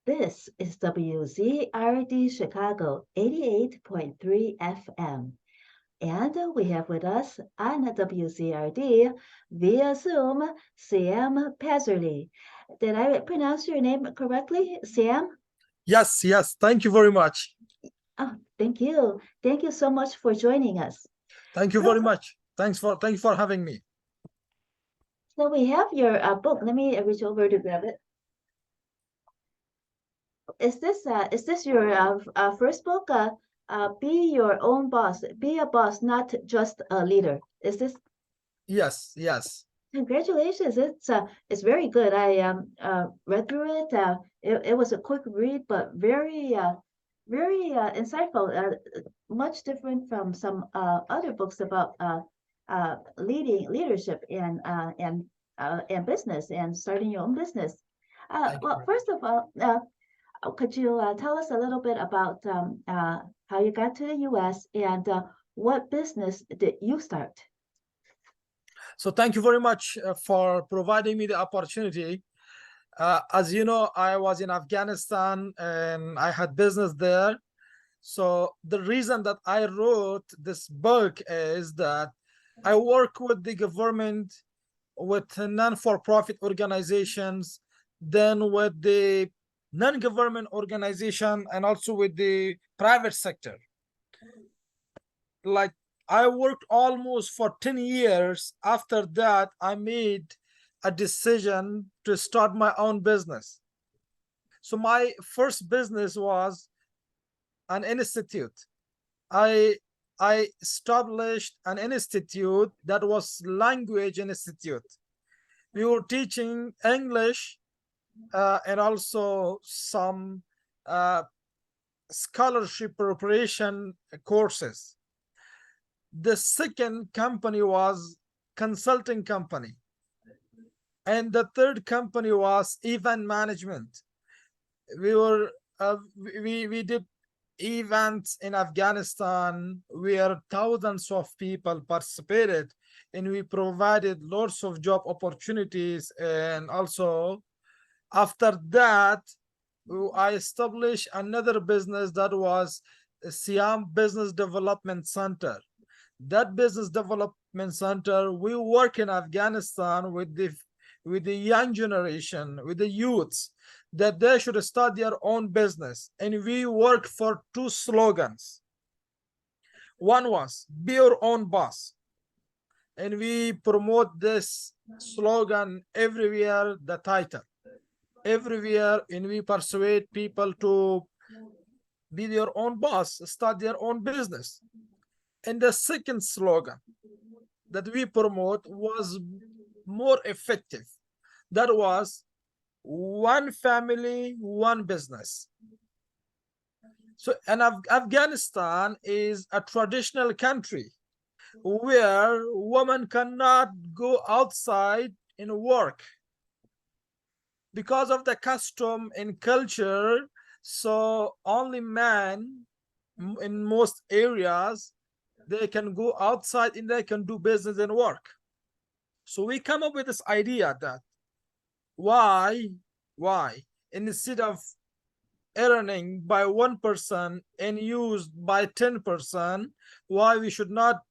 This is WZRD Chicago 88.3 FM. And we have with us on WZRD via Zoom, Siam Pasarly. Did I pronounce your name correctly, Siam? Yes, yes. Thank you very much. Oh, thank you. Thank you so much for joining us. Thank you very much. Thank you for having me. So we have your book. Let me reach over to grab it. Is this your first book? Be your own boss. Be a boss, not just a leader. Is this? Yes, yes. Congratulations! It's very good. I read through it. It was a quick read, but very insightful. Much different from some other books about leadership and business and starting your own business. Thank you Well, very first much. of all, could you tell us a little bit about how you got to the U.S. and what business did you start? So thank you very much for providing me the opportunity. As you know, I was in Afghanistan and I had business there. So the reason that I wrote this book is that I work with the government, with non-for-profit organizations, then with the non-government organization, and also with the private sector. Like I worked almost for 10 years. After that, I made a decision to start my own business. So my first business was an institute. I I established an institute that was language institute. We were teaching English and also some scholarship preparation courses. The second company was consulting company, and the third company was event management. We were we did events in Afghanistan where thousands of people participated, and we provided lots of job opportunities. And also after that, I established another business that was Siam Business Development Center. That business development center, we work in Afghanistan with the young generation, with the youths, that they should start their own business. And we worked for two slogans. One was be your own boss. And we promote this slogan everywhere, the title. Everywhere, and we persuade people to be their own boss, start their own business. And the second slogan that we promote was more effective. That was one family, one business. So, and Afghanistan is a traditional country where women cannot go outside and work because of the custom and culture. So only men in most areas, they can go outside and they can do business and work. So we come up with this idea that why instead of earning by one person and used by 10%, why we should not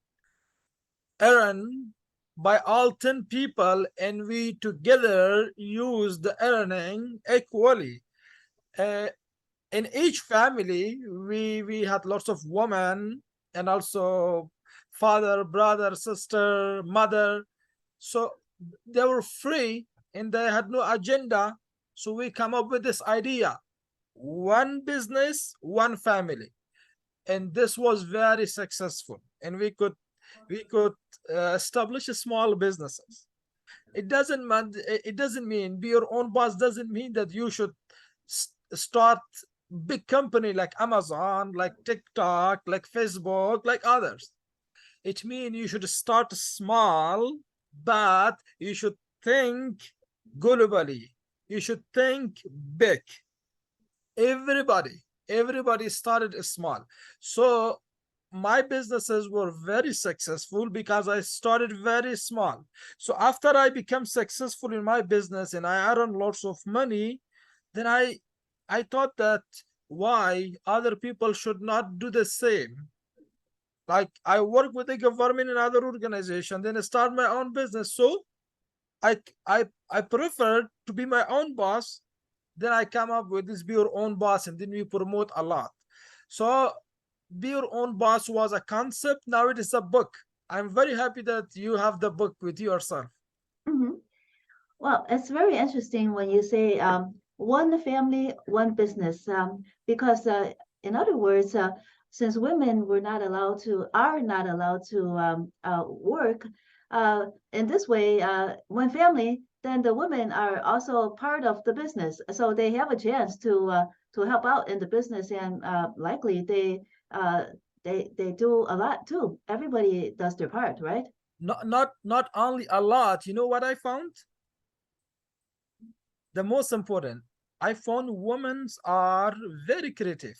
earn by all 10 people and we together use the earning equally. In each family, we had lots of women and also father, brother, sister, mother. So they were free and they had no agenda. So we come up with this idea: one business, one family. And this was very successful. And we could establish small businesses. It doesn't mean be your own boss doesn't mean that you should start big company like Amazon, like TikTok, like Facebook, like others. It means you should start small, but you should think globally. You should think big. Everybody started small. So my businesses were very successful because I started very small. So after I become successful in my business and I earn lots of money, then I I thought that why other people should not do the same. Like I work with the government and other organization, then I start my own business. So I prefer to be my own boss. Then I come up with this be your own boss, and then we promote a lot. So be your own boss was a concept. Now it is a book. I'm very happy that you have the book with yourself. Mhm. Well, it's very interesting when you say one family, one business, because in other words, since women are not allowed to work in this way, one family, then the women are also part of the business, so they have a chance to help out in the business, and likely uh, they do a lot too. Everybody does their part, right? Not only a lot. You know what I found? The most important, I found women are very creative.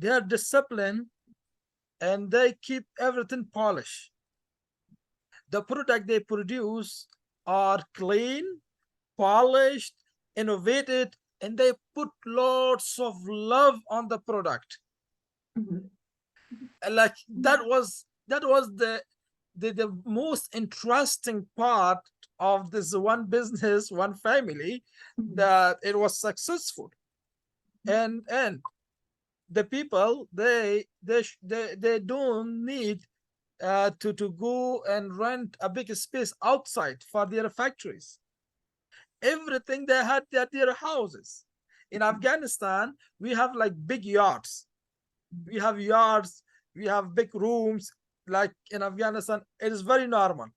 They are disciplined and they keep everything polished. The product they produce are clean, polished, innovated, and they put lots of love on the product. Mhm. Like that was the most interesting part of this one business, one family, Mhm. that it was successful. And the people they don't need to go and rent a big space outside for their factories. Everything they had at their houses. In Afghanistan, we have like big yards. We have yards, we have big rooms. Like in Afghanistan, it is very normal.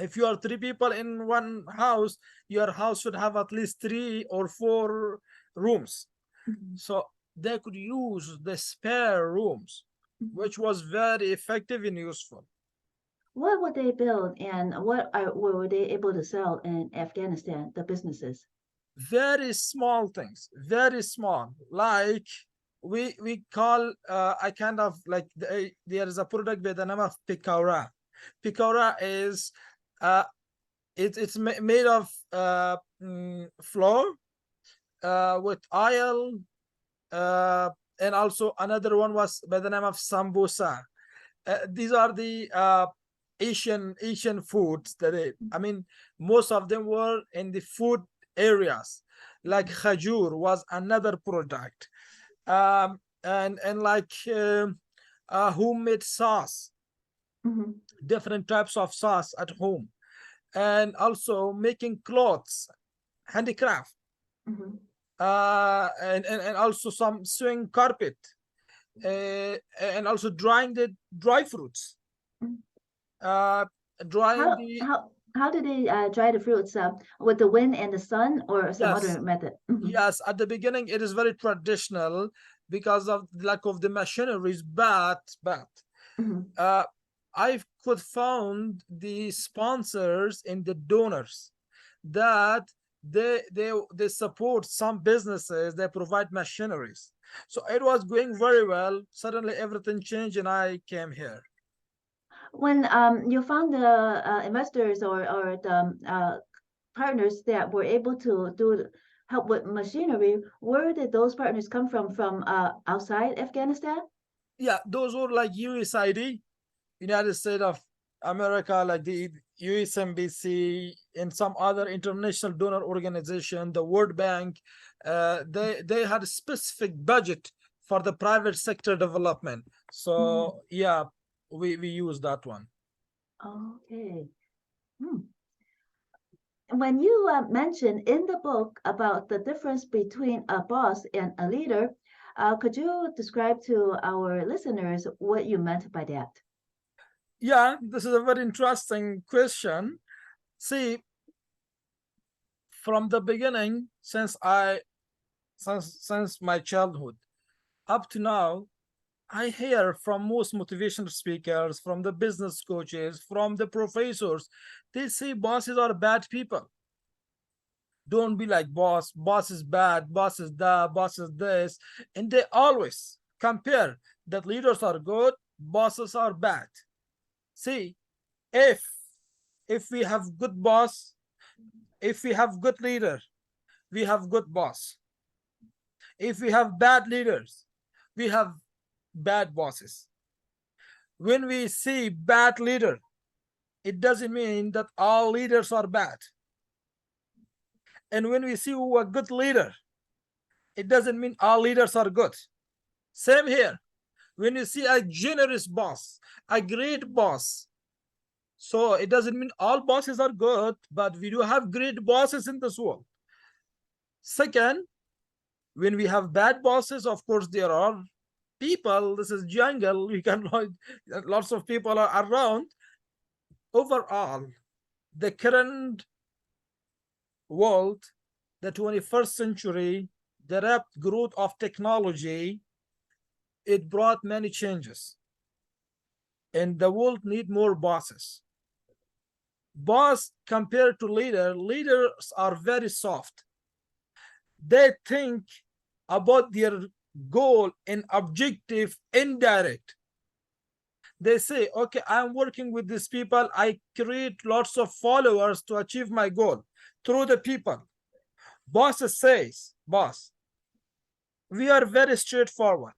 If you are three people in one house, your house should have at least 3 or 4 rooms. Mhm. So they could use the spare rooms, Mhm. which was very effective and useful. What would they build and what were they able to sell in Afghanistan, the businesses? Very small things, very small. Like we call I kind of like there is a product by the name of Picora. Picora is uh it's made of flour with oil, uh and also another one was by the name of sambusa. These are the Asian foods that I mean, most of them were in the food areas. Like khajur was another product, and like homemade sauce, Mm-hmm. different types of sauce at home, and also making clothes, handicraft, Mm-hmm. and also some swing carpet, and also drying the dry fruits, Mm-hmm. uh, drying How the how how do they dry the fruits? With the wind and the sun, or some yes, other method? Mm-hmm. yes. At the beginning, it is very traditional because of lack of the machineries, but Mm-hmm. uh, I could found the sponsors and the donors that they support some businesses. They provide machineries, so it was going very well. Suddenly, everything changed, and I came here. When you found the investors or the partners that were able to do help with machinery, where did those partners come from? From outside Afghanistan? Yeah, those were like USID, United States of America, like the USMBC and some other international donor organization, the World Bank. They had a specific budget for the private sector development. Mm. So yeah, we use that one. Okay. Hmm. When you mentioned in the book about the difference between a boss and a leader, could you describe to our listeners what you meant by that? Yeah, this is a very interesting question. See, from the beginning, since my childhood up to now, I hear from most motivational speakers, from the business coaches, from the professors, they say bosses are bad people. Don't be like boss. Boss is bad. Boss is that. Boss is this. And they always compare that leaders are good, bosses are bad. See, if if we have good boss, if we have good leader, we have good boss. If we have bad leaders, we have bad bosses. When we see bad leader, it doesn't mean that all leaders are bad. And when we see a good leader, it doesn't mean all leaders are good. Same here. When you see a generous boss, a great boss, so it doesn't mean all bosses are good, but we do have great bosses in this world. Second, when we have bad bosses, of course, there are people, this is jungle, we can, lots of people are around. Overall, the current world, the 21st century, the rapid growth of technology, it brought many changes. And the world need more bosses. Boss compared to leader, leaders are very soft. They think about their goal and objective indirect. They say, okay, I'm working with these people. I create lots of followers to achieve my goal through the people. Boss says, boss, we are very straightforward.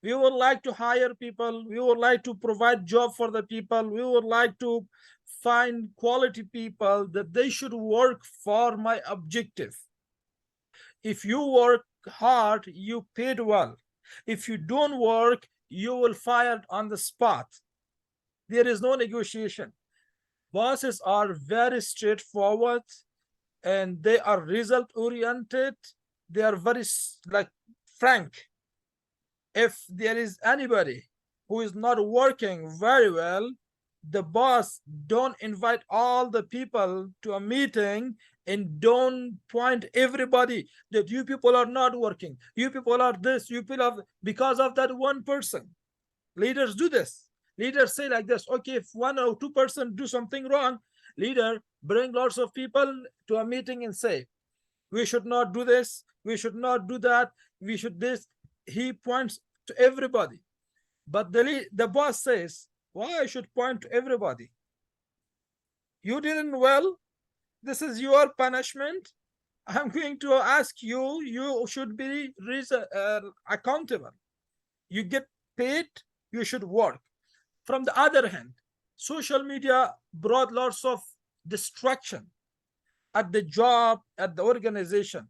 We would like to hire people. We would like to provide job for the people. We would like to find quality people that they should work for my objective. If you work hard, you paid well. If you don't work, you will fired on the spot. There is no negotiation. Bosses are very straightforward and they are result oriented. They are very frank. If there is anybody who is not working very well, the boss don't invite all the people to a meeting and don't point everybody that you people are not working, you people are this, you people are, because of that one person. Leaders do this. Leaders say like this, okay, if 1 or 2% do something wrong, leader bring lots of people to a meeting and say, we should not do this, we should not do that, we should this. He points to everybody. But the boss says, why I should point to everybody? You didn't well, this is your punishment. I'm going to ask you, you should be accountable. You get paid, you should work. From the other hand, social media brought lots of distraction at the job, at the organization.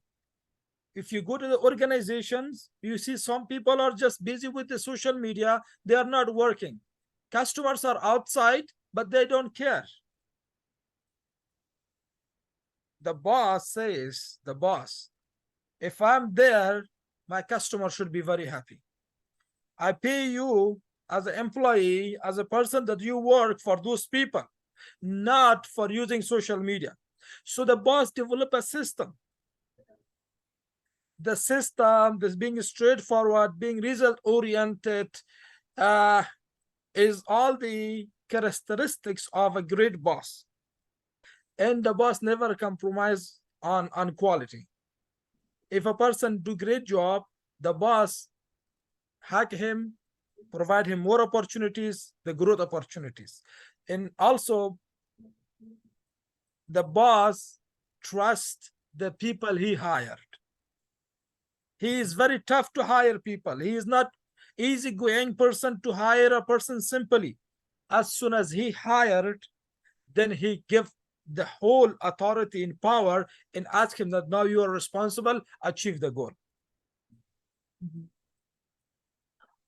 If you go to the organizations, you see some people are just busy with the social media. They are not working. Customers are outside, but they don't care. The boss says, the boss, if I'm there, my customer should be very happy. I pay you as an employee, as a person that you work for those people, not for using social media. So the boss developed a system. The system is being straightforward, being result-oriented, is all the characteristics of a great boss. And the boss never compromise on quality. If a person do great job, the boss hack him, provide him more opportunities, the growth opportunities. And also, the boss trusts the people he hired. He is very tough to hire people. He is not easygoing person to hire a person simply. As soon as he hired, then he give the whole authority and power and ask him that now you are responsible, achieve the goal.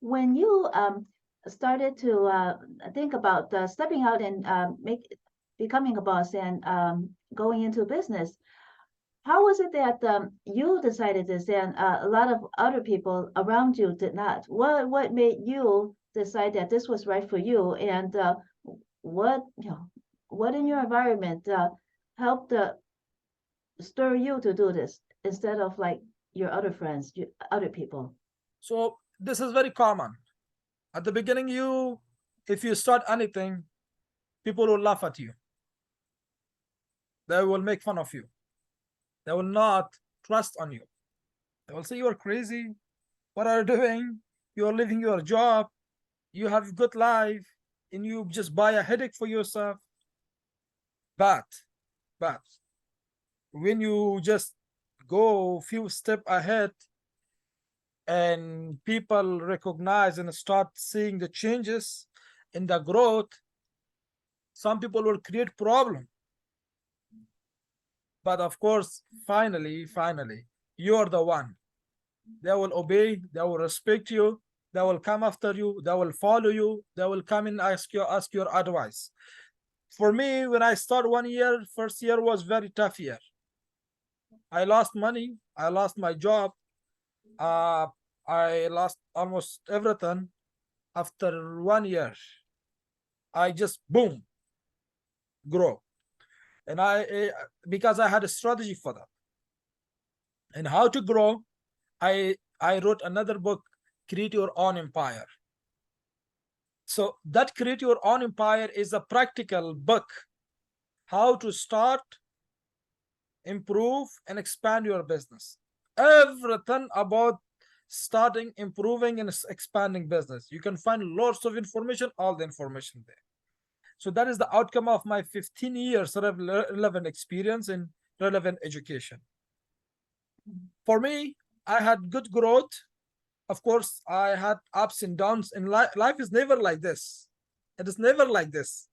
When you started to think about stepping out and becoming a boss and going into business, how was it that you decided this and a lot of other people around you did not? What made you decide that this was right for you, and what in your environment helped stir you to do this instead of like your other friends, other people? So this is very common. At the beginning, if you start anything, people will laugh at you. They will make fun of you. They will not trust on you. They will say you are crazy. What are you doing? You are leaving your job. You have a good life, and you just buy a headache for yourself. But when you just go a few steps ahead, and people recognize and start seeing the changes in the growth, some people will create problem. But of course, finally, you're the one. They will obey, they will respect you, they will come after you, they will follow you, they will come and ask your advice. For me, when I start 1 year, first year was very tough year. I lost money, I lost my job, uh, I lost almost everything. After 1 year, I just boom, grow. And because I had a strategy for that. And how to grow, I wrote another book, Create Your Own Empire. So that Create Your Own Empire is a practical book, how to start, improve, and expand your business. Everything about starting, improving, and expanding business. You can find lots of information, all the information there. So that is the outcome of my 15 years relevant experience in relevant education. For me, I had good growth. Of course, I had ups and downs in life. Life is never like this. It is never like this.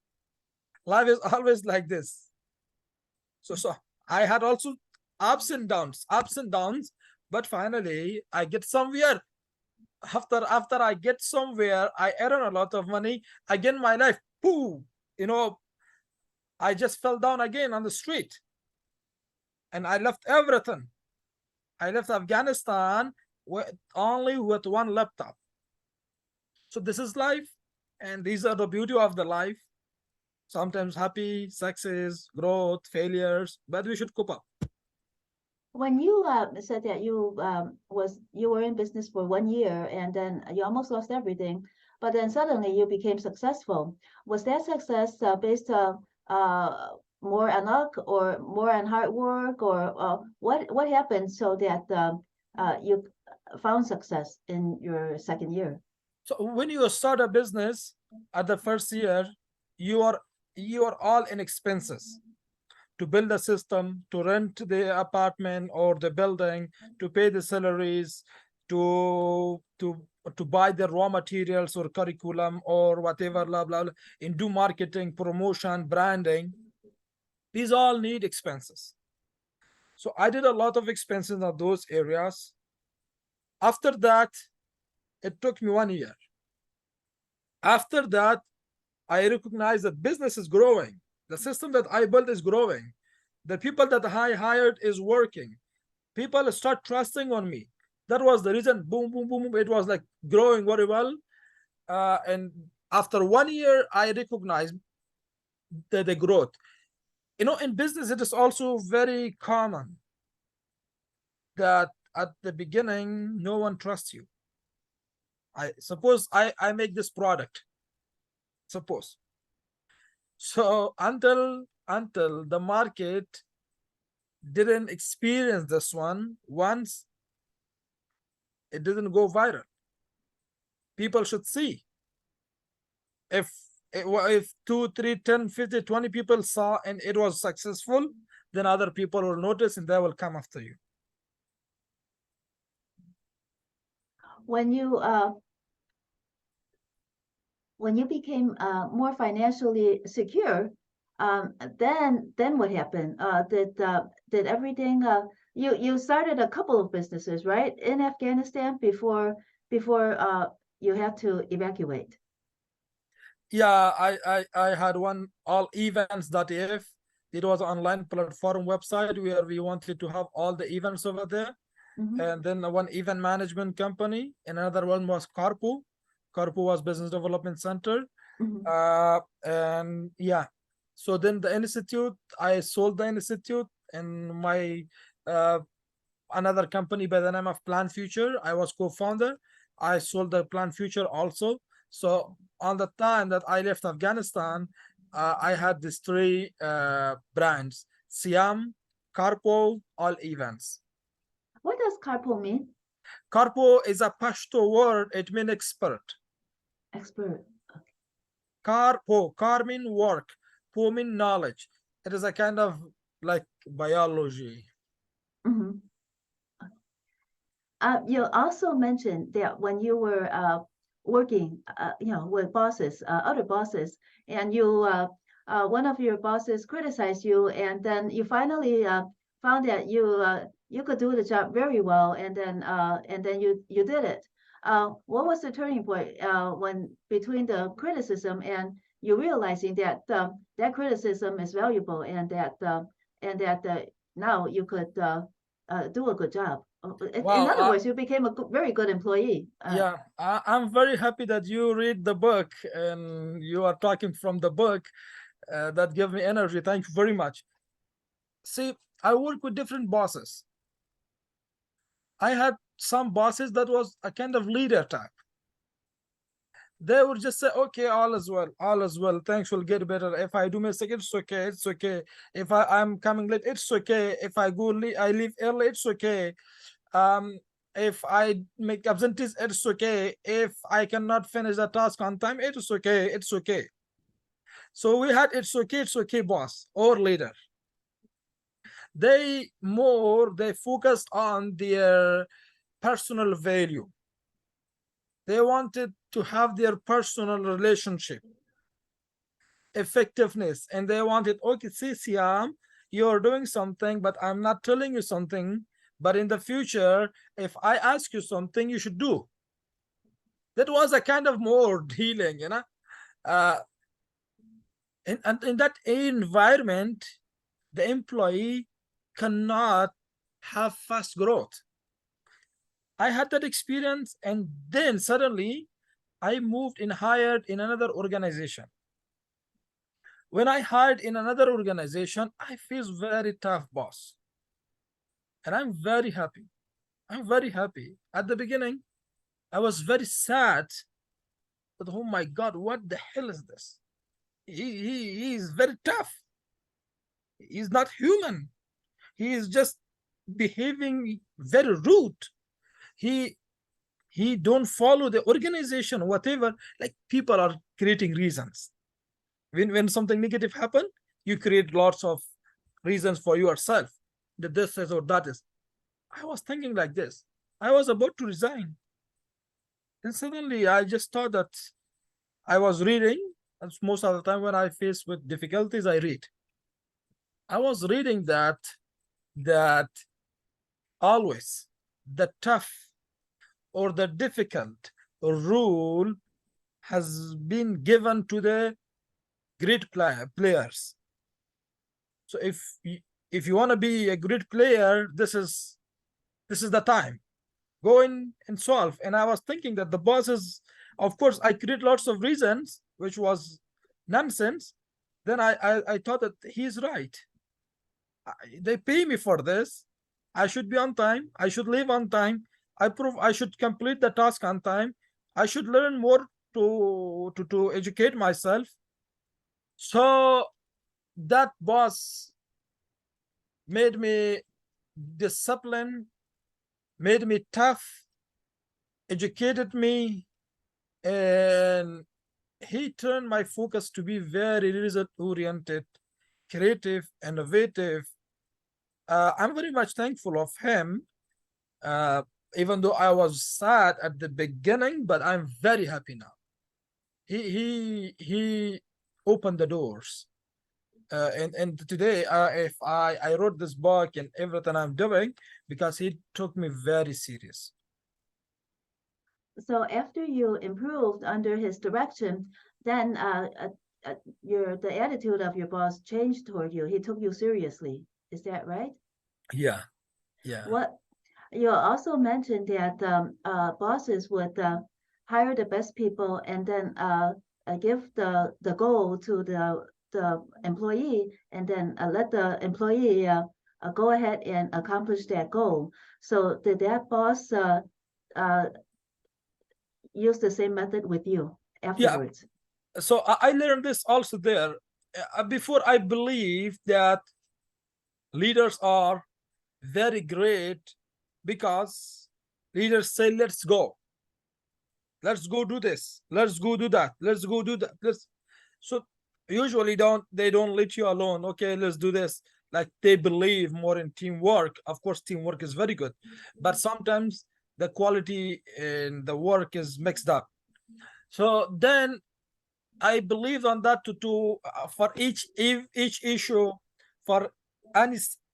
Life is always like this. So I had also ups and downs, but finally I get somewhere. After I get somewhere, I earn a lot of money. Again, my life, pooh, I just fell down again on the street. And I left everything. I left Afghanistan only with one laptop. So this is life, and these are the beauty of the life. Sometimes happy, success, growth, failures, but we should cope up. When you said that you were in business for 1 year and then you almost lost everything, but then suddenly you became successful. Was that success based more on luck or more on hard work, or what happened so that you found success in your second year? So when you start a business at the first year, you are all in expenses to build a system, to rent the apartment or the building, to pay the salaries, to to buy the raw materials or curriculum or whatever, blah blah, blah, and do marketing, promotion, branding. These all need expenses. So I did a lot of expenses in those areas. After that, it took me 1 year. After that, I recognize that business is growing. The system that I built is growing. The people that I hired is working. People start trusting on me. That was the reason, boom, boom, boom, boom. It was like growing very well. And after 1 year, I recognized the growth. In business, it is also very common that at the beginning, no one trusts you. I suppose I make this product. Suppose. So until the market didn't experience this one once, it didn't go viral. People should see. If 2, 3, 10, 50, 20 people saw and it was successful, then other people will notice and they will come after you. When you became more financially secure, then what happened? Did everything? You started a couple of businesses, right, in Afghanistan before you had to evacuate. Yeah, I had one, all events.if. It was an online platform website where we wanted to have all the events over there. Mm-hmm. And then one event management company, and another one was Carpo. Carpo was business development center. Mm-hmm. And yeah, so then the institute, I sold the institute, and my another company by the name of Plan Future, I was co-founder. I sold the Plan Future also. So on the time that I left Afghanistan, I had these three brands: Siam, Carpo, all events. What does carpool mean? Carpo is a Pashto word. It means expert. Expert. Carpo, car mean work, po mean knowledge. It is a kind of like biology. Mm-hmm. You also mentioned that when you were working, with bosses, other bosses, and one of your bosses criticized you, and then you finally found that you could do the job very well, and then you did it. What was the turning point when between the criticism and you realizing that that criticism is valuable and that now you could do a good job? In Wow. other words, you became a very good employee. Yeah, I'm very happy that you read the book and you are talking from the book. That gave me energy. Thank you very much. See, I work with different bosses. I had some bosses that was a kind of leader type. They would just say, okay, all is well, all is well, things will get better. If I do mistake, it's okay, it's okay. If I'm coming late, it's okay. If I I leave early, it's okay. If I make absentees, it's okay. If I cannot finish the task on time, it's okay, it's okay. So we had it's okay boss or leader. They focused on their personal value. They wanted to have their personal relationship, effectiveness, and they wanted, okay, see, Siam, you're doing something, but I'm not telling you something. But in the future, if I ask you something, you should do. That was a kind of more dealing, and in that environment, the employee cannot have fast growth. I had that experience, and then suddenly I moved and hired in another organization. When I hired in another organization, I feel very tough boss. And I'm very happy. I'm very happy. At the beginning, I was very sad. But oh my God, what the hell is this? He is very tough. He's not human. He is just behaving very rude. He he don't follow the organization, whatever. Like people are creating reasons. When something negative happen, you create lots of reasons for yourself that this is or that is. I was thinking like this. I was about to resign. And suddenly I just thought that I was reading. That's most of the time when I face with difficulties, I read. I was reading that always the tough or the difficult rule has been given to the great players. So if you want to be a great player, this is the time. Go in and solve. And I was thinking that the bosses, of course, I create lots of reasons, which was nonsense. Then I thought that he's right. They pay me for this. I should be on time. I should leave on time. I should complete the task on time. I should learn more to educate myself. So that boss made me disciplined, made me tough, educated me, and he turned my focus to be very result oriented, creative, innovative. I'm very much thankful of him, even though I was sad at the beginning, but I'm very happy now. He opened the doors. And today, if I wrote this book and everything I'm doing, because he took me very serious. So after you improved under his direction, then the attitude of your boss changed toward you. He took you seriously. Is that right? Yeah, yeah. What you also mentioned that bosses would hire the best people and then give the goal to the employee, and then let the employee go ahead and accomplish that goal. So did that boss uh, use the same method with you Yeah, afterwards? so I learned this also there. Before, I believe that leaders are very great because leaders say, let's go do this, let's go do that, let's go do that, let's. So usually they don't let you alone. Okay, let's do this. Like they believe more in teamwork. Of course, teamwork is very good, but sometimes the quality in the work is mixed up. So then I believe on that to for each issue, for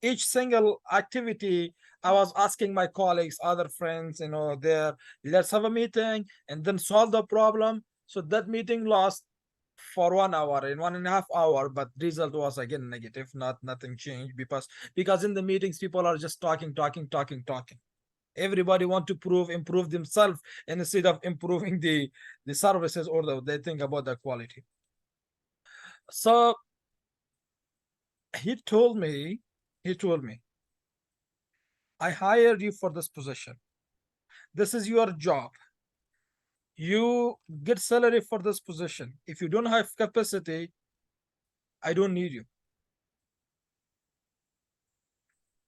each single activity, I was asking my colleagues, other friends, there, let's have a meeting and then solve the problem. So that meeting lost for 1 hour and 1.5 hours, but result was again negative, nothing changed, because in the meetings people are just talking. Everybody want to improve themselves instead of improving the services, or they think about the quality. So he told me, I hired you for this position. This is your job. You get salary for this position. If you don't have capacity, I don't need you.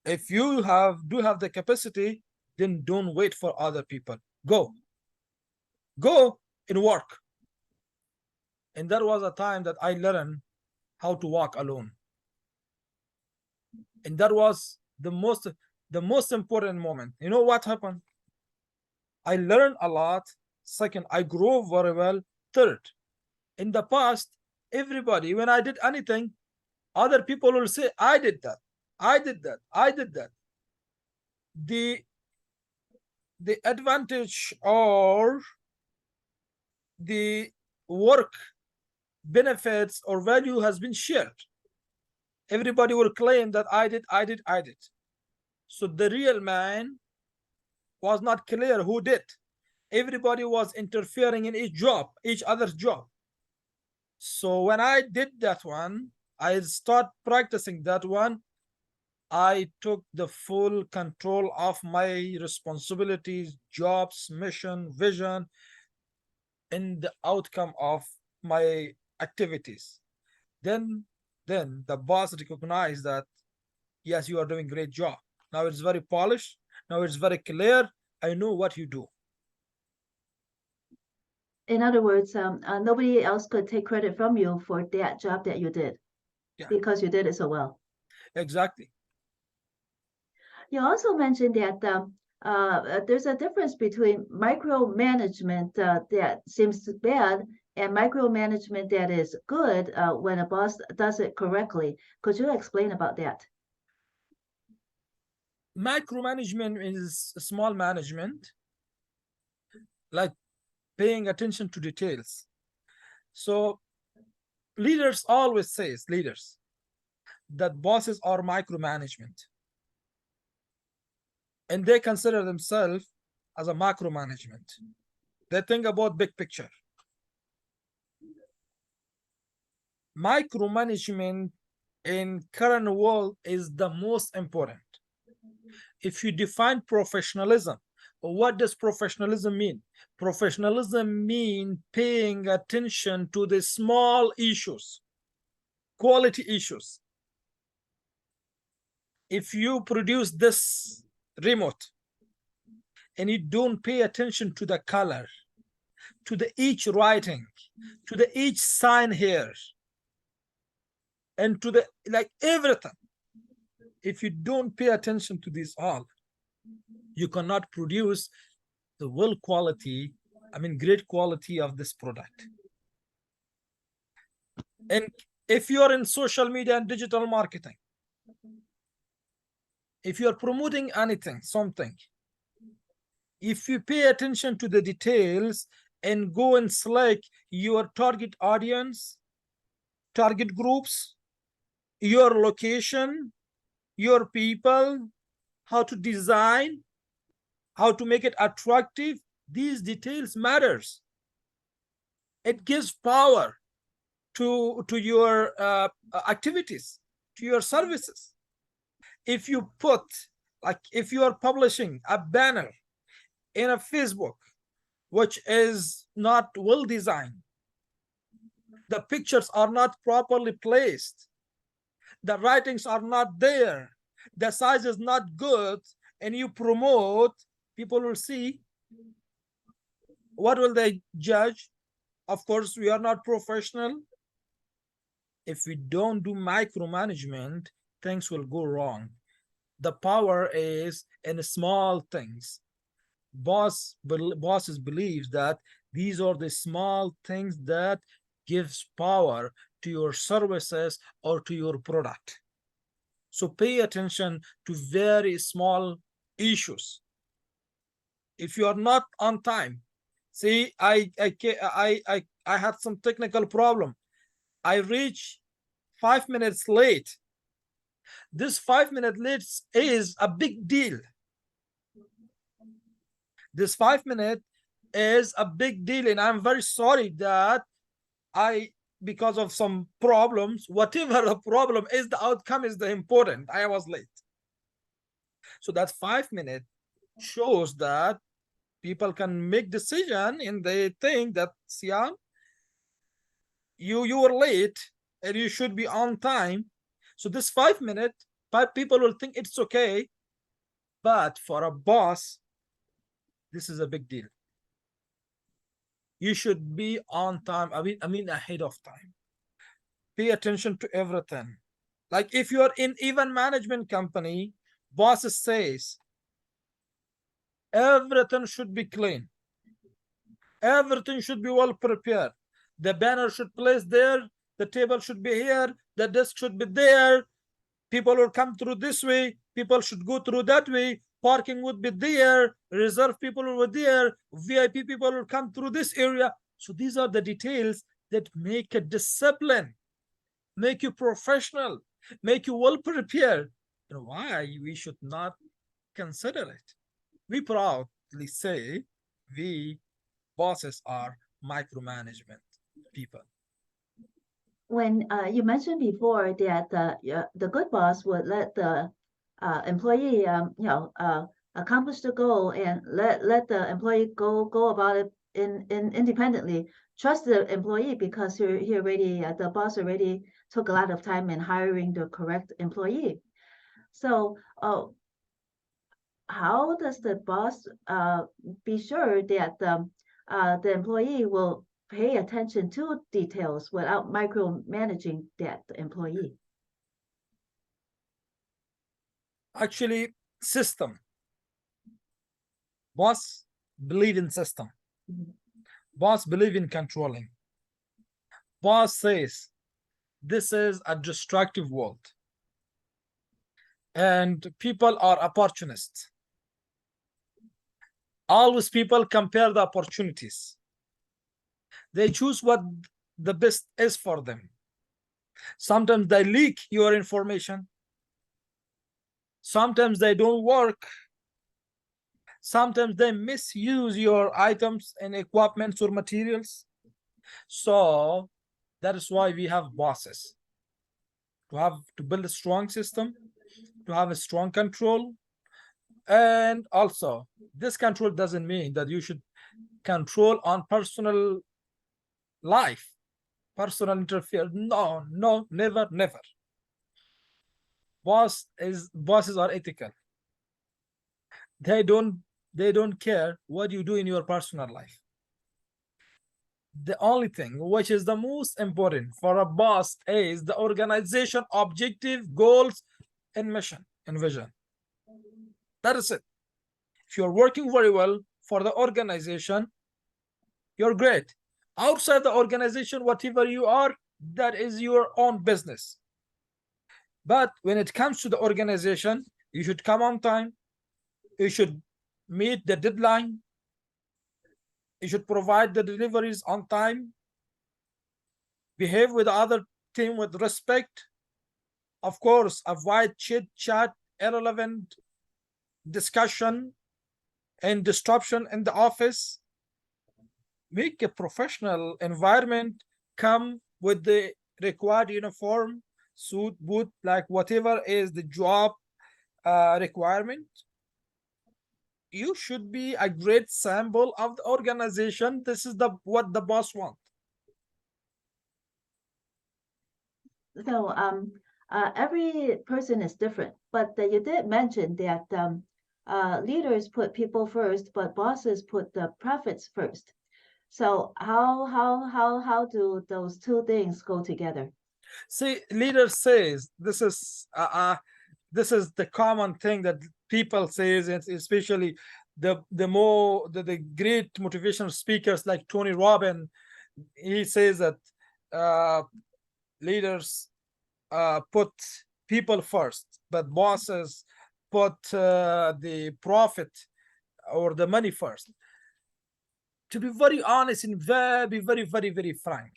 If you do have the capacity, then don't wait for other people. Go and work. And that was a time that I learned how to walk alone. And that was the most important moment. You know what happened? I learned a lot. Second, I grew very well. Third, in the past, everybody, when I did anything, other people will say, I did that. The advantage or the work benefits or value has been shared. Everybody will claim that I did. So the real man was not clear who did. Everybody was interfering in each other's job. So when I did that one, I start practicing that one. I took the full control of my responsibilities, jobs, mission, vision, and the outcome of my activities. Then the boss recognized that, yes, you are doing a great job. Now it's very polished. Now it's very clear. I know what you do. In other words, nobody else could take credit from you for that job that you did, because you did it so well. Exactly. You also mentioned that there's a difference between micromanagement that seems bad and micromanagement that is good when a boss does it correctly. Could you explain about that? Micromanagement is small management, like paying attention to details. So leaders always says, that bosses are micromanagement. And they consider themselves as a macromanagement. They think about big picture. Micromanagement in current world is the most important. If you define professionalism, what does professionalism mean? Professionalism means paying attention to the small issues, quality issues. If you produce this remote and you don't pay attention to the color, to the each writing, to the each sign here, and to the everything, if you don't pay attention to this all, you cannot produce the great quality of this product. And if you are in social media and digital marketing, if you are promoting something, if you pay attention to the details and go and select your target audience, target groups, your location, your people, how to design, how to make it attractive, these details matters. It gives power to your activities, to your services. If you put, if you are publishing a banner in a Facebook, which is not well designed, the pictures are not properly placed, the writings are not there, the size is not good, and you promote, people will see. What will they judge? Of course, we are not professional. If we don't do micromanagement, things will go wrong. The power is in small things. bosses believes that these are the small things that gives power to your services or to your product. So pay attention to very small issues. If you are not on time, see, I had some technical problem. I reach 5 minutes late. This 5 minute late is a big deal. This 5 minute is a big deal, and I'm very sorry that because of some problems, whatever the problem is, the outcome is the important. I was late. So that 5 minute shows that people can make decision and they think that, Siam, you were late and you should be on time. So this 5 minute, people will think it's okay, but for a boss, this is a big deal. You should be on time. I mean ahead of time. Pay attention to everything. Like if you are in event management company, bosses says everything should be clean. Everything should be well prepared. The banner should place there. The table should be here. The desk should be there. People will come through this way. People should go through that way. Parking would be there. Reserve people will be there. VIP people will come through this area. So these are the details that make a discipline, make you professional, make you well prepared. You know why we should not consider it? We proudly say we bosses are micromanagement people. When you mentioned before that the good boss would let the employee, accomplish the goal and let the employee go about it in independently. Trust the employee because he already the boss already took a lot of time in hiring the correct employee. So, how does the boss be sure that the employee will pay attention to details without micromanaging that employee? Actually, system. Boss believe in system. Boss believe in controlling. Boss says this is a destructive world and people are opportunists. Always people compare the opportunities. They choose what the best is for them. Sometimes they leak your information. Sometimes they don't work. Sometimes they misuse your items and equipment or materials. So that is why we have bosses. To build a strong system, to have a strong control. And also, this control doesn't mean that you should control on personal life, personal interfere. No, never. Bosses are ethical. They don't care what you do in your personal life. The only thing which is the most important for a boss is the organization objective, goals, and mission and vision. That is it. If you're working very well for the organization, you're great. Outside the organization, whatever you are, that is your own business. But when it comes to the organization, you should come on time. You should meet the deadline. You should provide the deliveries on time. Behave with the other team with respect. Of course, avoid chit chat, irrelevant discussion, and disruption in the office. Make a professional environment. Come with the required uniform, suit, boot, like whatever is the job requirement. You should be a great sample of the organization. This is what the boss wants. So every person is different, but you did mention that leaders put people first, but bosses put the profits first. So how do those two things go together? See, leader says this is the common thing that people says, especially the great motivational speakers like Tony Robbins, he says that leaders put people first, but bosses put the profit or the money first. To be very honest and very frank,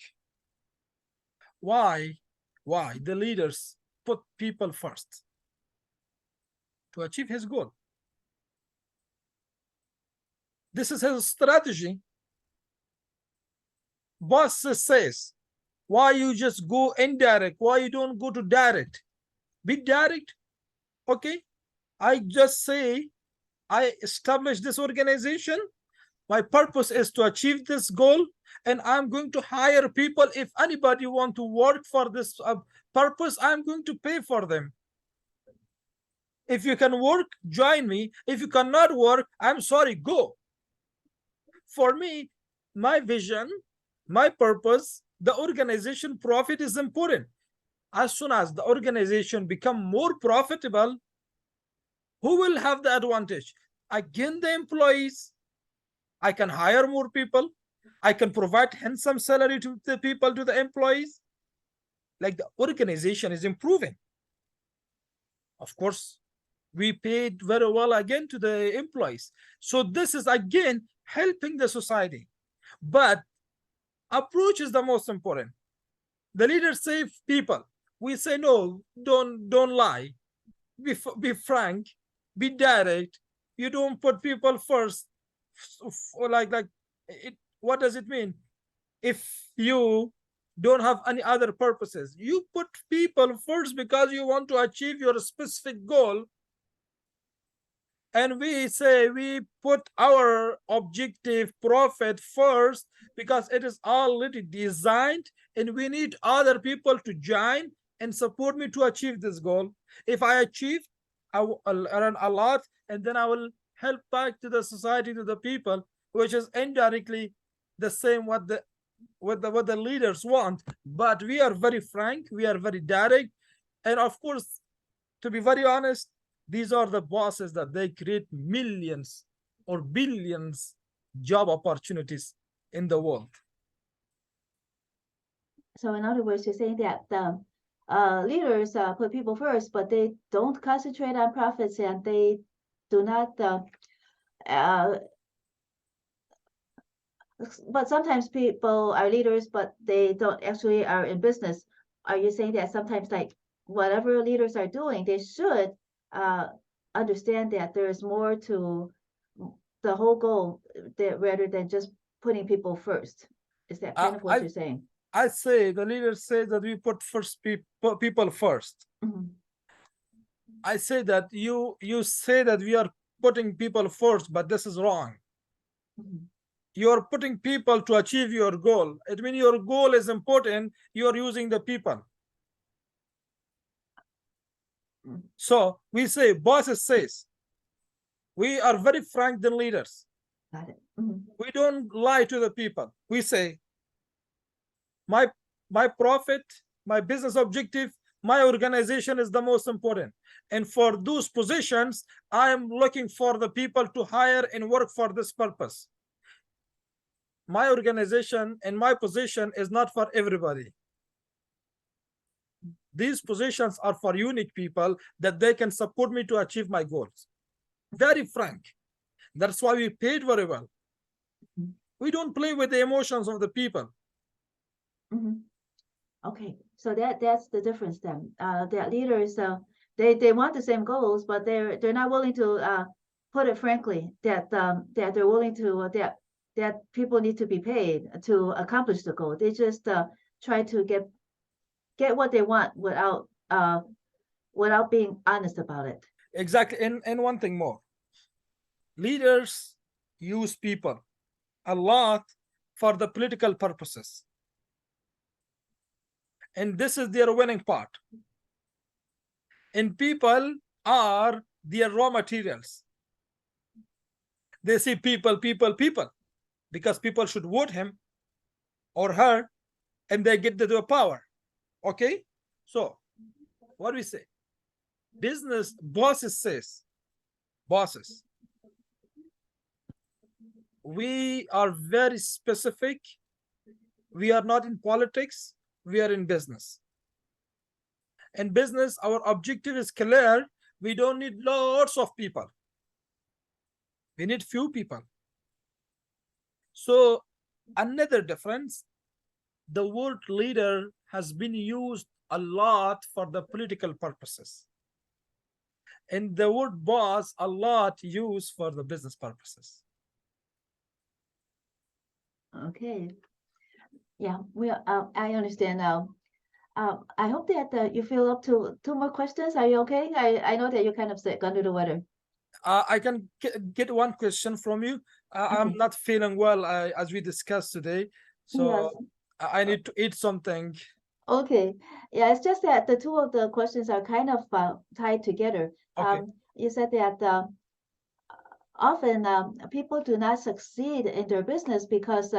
why the leaders put people first? To achieve his goal. This is his strategy. Boss says, why you just go indirect? Why you don't go to direct? Be direct. Okay, I just say I established this organization. My purpose is to achieve this goal, and I'm going to hire people. If anybody want to work for this purpose, I'm going to pay for them. If you can work, join me. If you cannot work, I'm sorry, go. For me, my vision, my purpose, the organization profit is important. As soon as the organization become more profitable, who will have the advantage? Again, the employees. I can hire more people. I can provide handsome salary to the people, to the employees. Like the organization is improving. Of course, we paid very well again to the employees. So this is again helping the society. But approach is the most important. The leaders say people. We say no, don't lie. Be frank, be direct. You don't put people first. Like it, what does it mean? If you don't have any other purposes, you put people first because you want to achieve your specific goal. And we say we put our objective profit first because it is already designed, and we need other people to join and support me to achieve this goal. If I achieve, I will earn a lot, and then I will help back to the society, to the people, which is indirectly the same what the leaders want. But we are very frank, we are very direct, and of course, to be very honest, these are the bosses that they create millions or billions job opportunities in the world. So in other words, you're saying that the leaders put people first, but they don't concentrate on profits, and they do not. But sometimes people are leaders, but they don't actually are in business. Are you saying that sometimes, like whatever leaders are doing, they should understand that there's more to the whole goal, that rather than just putting people first? Is that kind of what you're saying? I say the leaders say that we put people first. Mm-hmm. I say that you say that we are putting people first, but this is wrong. Mm-hmm. You're putting people to achieve your goal. It means your goal is important. You're using the people. Mm-hmm. So we say, bosses says, we are very frank than leaders. Got it. Mm-hmm. We don't lie to the people. We say, my profit, my business objective, my organization is the most important. And for those positions, I am looking for the people to hire and work for this purpose. My organization and my position is not for everybody. These positions are for unique people that they can support me to achieve my goals. Very frank. That's why we paid very well. Mm-hmm. We don't play with the emotions of the people. Mm-hmm. Okay, so that's the difference then. That leaders, they want the same goals, but they're not willing to put it frankly that that they're willing to that people need to be paid to accomplish the goal. They just try to get what they want without being honest about it. Exactly. And one thing more, leaders use people a lot for the political purposes, and this is their winning part. And people are their raw materials. They see people because people should vote him or her, and they get the power. Okay, so what do we say? Business bosses says, bosses, we are very specific. We are not in politics, we are in business. In business, our objective is clear. We don't need lots of people. We need few people. So another difference, the word leader has been used a lot for the political purposes. And the word boss a lot used for the business purposes. Okay. Yeah, I understand now. I hope that you feel up to two more questions. Are you okay? I know that you're kind of sick, under the weather. I can get one question from you. I'm Okay. not feeling well, as we discussed today, so Yes. I need to eat something. Okay. Yeah, it's just that the two of the questions are kind of tied together. Okay. You said that often people do not succeed in their business because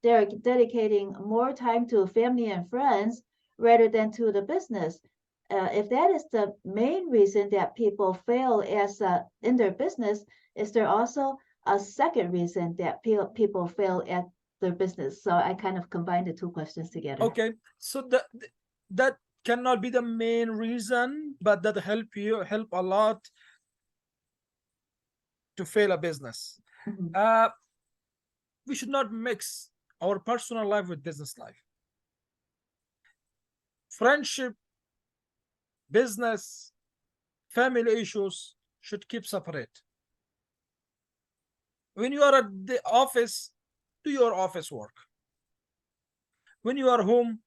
they're dedicating more time to family and friends rather than to the business. If that is the main reason that people fail as in their business, is there also a second reason that people fail at their business? So I kind of combined the two questions together. Okay. So that cannot be the main reason, but that help a lot to fail a business. Mhm. We should not mix our personal life with business life. Friendship, business, family issues should keep separate. When you are at the office, do your office work. When you are home,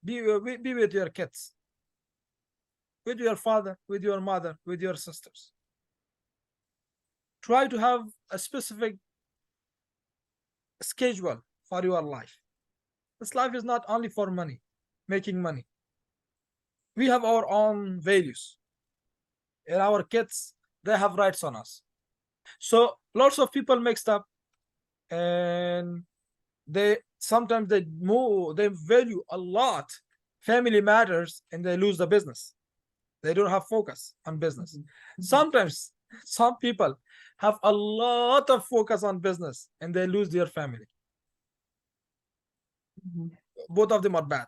be with your kids, with your father, with your mother, with your sisters. Try to have a specific schedule for your life. This life is not only for money, making money. We have our own values, and our kids, they have rights on us. So lots of people mixed up, and they sometimes they value a lot family matters, and they lose the business. They don't have focus on business. Sometimes some people have a lot of focus on business, and they lose their family. Mhm. Both of them are bad.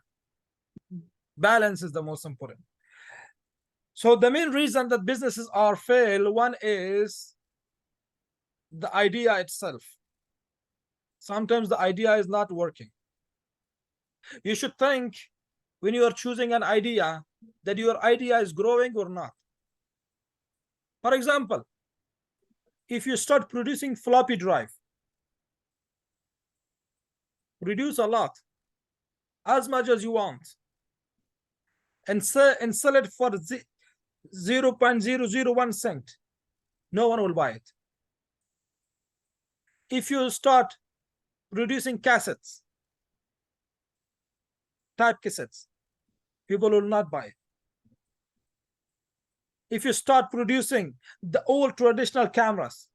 Balance is the most important. So the main reason that businesses are fail, one is the idea itself. Sometimes the idea is not working. You should think, when you are choosing an idea, that your idea is growing or not. For example, if you start producing floppy drive, produce a lot, as much as you want, and sell it for 0.001 cent, no one will buy it. If you start producing cassettes, type cassettes, people will not buy it. If you start producing the old traditional cameras,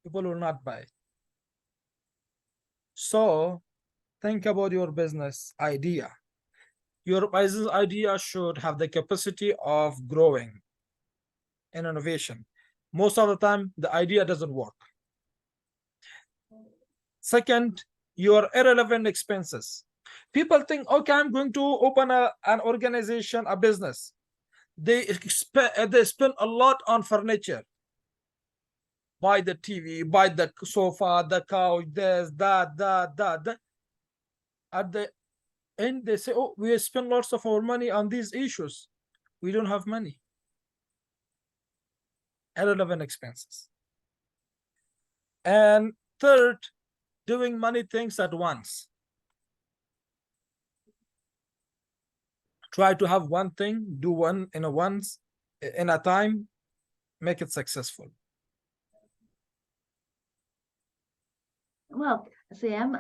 people will not buy it. So think about your business idea. Your business idea should have the capacity of growing and innovation. Most of the time, the idea doesn't work. Second, your irrelevant expenses. People think, okay, I'm going to open an organization, a business. They spend a lot on furniture. Buy the TV, buy the sofa, the couch, this, that. At the end, they say, oh, we spend lots of our money on these issues. We don't have money. Irrelevant expenses. And third, doing many things at once. Try to have one thing, do one in a time, make it successful. Well, Siam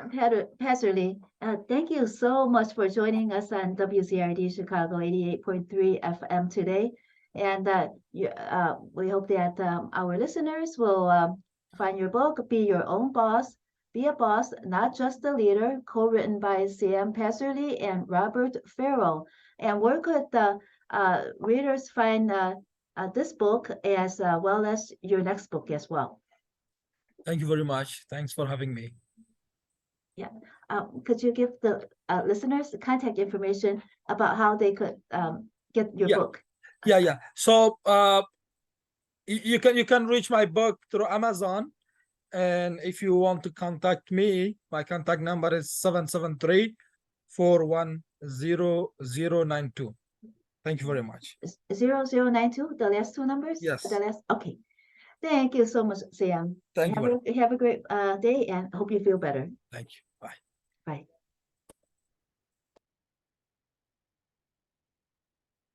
Pasarly, thank you so much for joining us on WZRD Chicago 88.3 FM today. And we hope that our listeners will find your book, Be Your Own Boss, Be a Boss, Not Just a Leader, co-written by Siam Pasarly and Robert Farrell. And where could the readers find this book as well as your next book as well? Thank you very much. Thanks for having me. Yeah. Could you give the listeners the contact information about how they could get your Yeah, book? yeah. So you can reach my book through Amazon, and if you want to contact me, my contact number is 773-410-0092. Thank you very much. 0092, the last two numbers? The Yes. last, okay. Thank you so much, Siam. Thank you very much. Have a great day and hope you feel better. Thank you. Bye. Bye.